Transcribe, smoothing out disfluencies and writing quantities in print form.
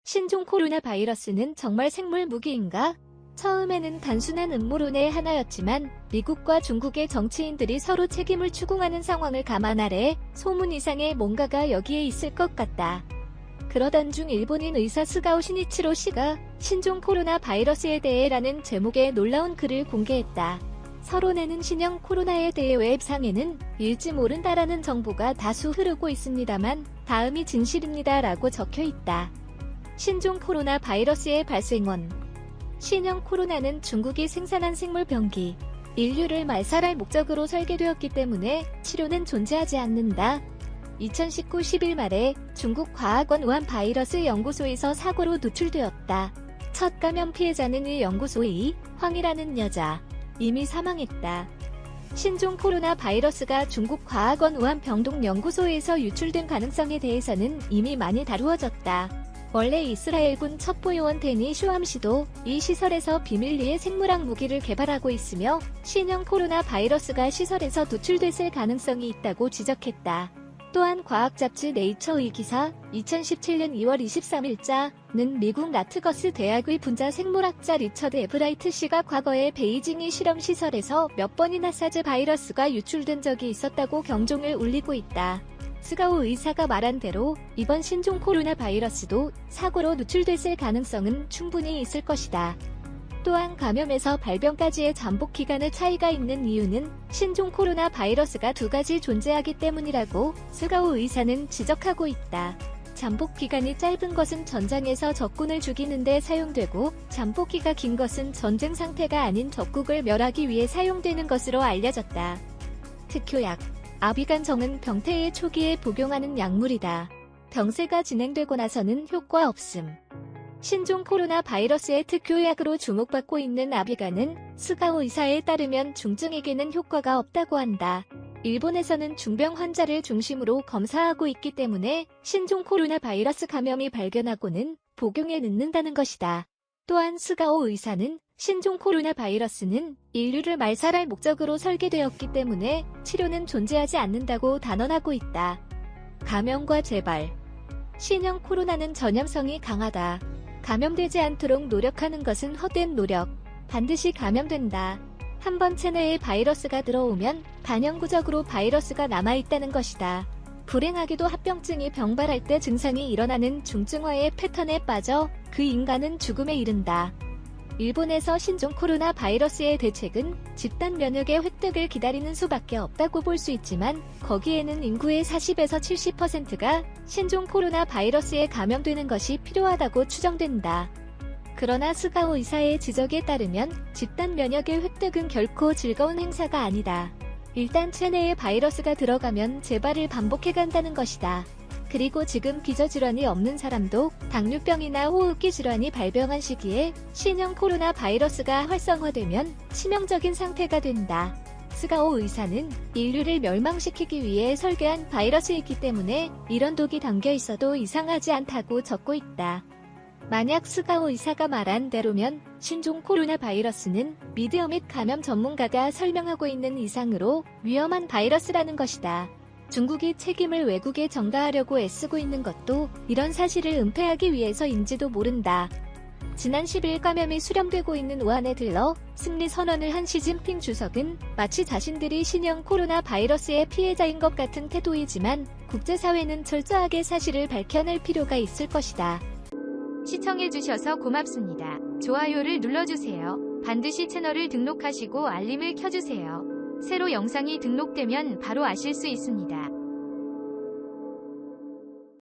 신종 코로나 바이러스는 정말 생물 무기인가? 처음에는 단순한 음모론의 하나였지만 미국과 중국의 정치인들이 서로 책임을 추궁하는 상황을 감안하래 소문 이상의 뭔가가 여기에 있을 것 같다. 그러던 중 일본인 의사 스가오 시니치로 씨가 신종 코로나 바이러스에 대해 라는 제목의 놀라운 글을 공개했다. 서론에는 신형 코로나에 대해 웹상에는 일지 모른다라는 정보가 다수 흐르고 있습니다만 다음이 진실입니다 라고 적혀 있다. 신종 코로나 바이러스의 발생원. 신형 코로나는 중국이 생산한 생물병기, 인류를 말살할 목적으로 설계되었기 때문에 치료는 존재하지 않는다. 2019 10일 말에 중국 과학원 우한 바이러스 연구소에서 사고로 노출되었다. 첫 감염 피해자는 이 연구소의 황이라는 여자. 이미 사망했다. 신종 코로나 바이러스가 중국 과학원 우한 병동 연구소에서 유출된 가능성에 대해서는 이미 많이 다루어졌다. 원래 이스라엘군 첩보요원 데니 쇼함 씨도 이 시설에서 비밀리에 생물학 무기를 개발하고 있으며 신형 코로나 바이러스가 시설에서 노출됐을 가능성이 있다고 지적했다. 또한 과학 잡지 네이처의 기사 2017년 2월 23일자는 미국 나트거스 대학의 분자 생물학자 리처드 에브라이트 씨가 과거에 베이징의 실험시설에서 몇 번이나 사즈 바이러스가 유출된 적이 있었다고 경종을 울리고 있다. 스가오 의사가 말한 대로 이번 신종 코로나 바이러스도 사고로 노출됐을 가능성은 충분히 있을 것이다. 또한 감염에서 발병까지의 잠복 기간의 차이가 있는 이유는 신종 코로나 바이러스가 두 가지 존재하기 때문이라고 스가오 의사는 지적하고 있다. 잠복 기간이 짧은 것은 전장에서 적군을 죽이는 데 사용되고 잠복기가 긴 것은 전쟁 상태가 아닌 적국을 멸하기 위해 사용되는 것으로 알려졌다. 특효약. 아비간정은 병태의 초기에 복용하는 약물이다. 병세가 진행되고 나서는 효과 없음. 신종 코로나 바이러스의 특효약으로 주목받고 있는 아비간은 스가오 의사에 따르면 중증에게는 효과가 없다고 한다. 일본에서는 중병 환자를 중심으로 검사하고 있기 때문에 신종 코로나 바이러스 감염이 발견하고는 복용에 넣는다는 것이다. 또한 스가오 의사는 신종 코로나 바이러스는 인류를 말살할 목적으로 설계되었기 때문에 치료는 존재하지 않는다고 단언하고 있다. 감염과 재발. 신형 코로나는 전염성이 강하다. 감염되지 않도록 노력하는 것은 헛된 노력. 반드시 감염된다. 한번 체내에 바이러스가 들어오면 반영구적으로 바이러스가 남아있다는 것이다. 불행하게도 합병증이 병발할 때 증상이 일어나는 중증화의 패턴에 빠져 그 인간은 죽음에 이른다. 일본에서 신종 코로나 바이러스의 대책은 집단 면역의 획득을 기다리는 수밖에 없다고 볼 수 있지만 거기에는 인구의 40에서 70%가 신종 코로나 바이러스에 감염되는 것이 필요하다고 추정된다. 그러나 스가오 의사의 지적에 따르면 집단 면역의 획득은 결코 즐거운 행사가 아니다. 일단 체내에 바이러스가 들어가면 재발을 반복해간다는 것이다. 그리고 지금 기저질환이 없는 사람도 당뇨병이나 호흡기 질환이 발병한 시기에 신형 코로나 바이러스가 활성화되면 치명적인 상태가 된다. 스가오 의사는 인류를 멸망시키기 위해 설계한 바이러스이기 때문에 이런 독이 담겨 있어도 이상하지 않다고 적고 있다. 만약 스가오 의사가 말한 대로면 신종 코로나 바이러스는 미디어 및 감염 전문가가 설명하고 있는 이상으로 위험한 바이러스라는 것이다. 중국이 책임을 외국에 전가하려고 애쓰고 있는 것도 이런 사실을 은폐하기 위해서인지도 모른다. 지난 10일 감염이 수렴되고 있는 우한에 들러 승리 선언을 한 시진핑 주석은 마치 자신들이 신형 코로나 바이러스의 피해자인 것 같은 태도이지만 국제사회는 철저하게 사실을 밝혀낼 필요가 있을 것이다. 시청해주셔서 고맙습니다. 좋아요를 눌러주세요. 반드시 채널을 등록하시고 알림을 켜주세요. 새로 영상이 등록되면 바로 아실 수 있습니다.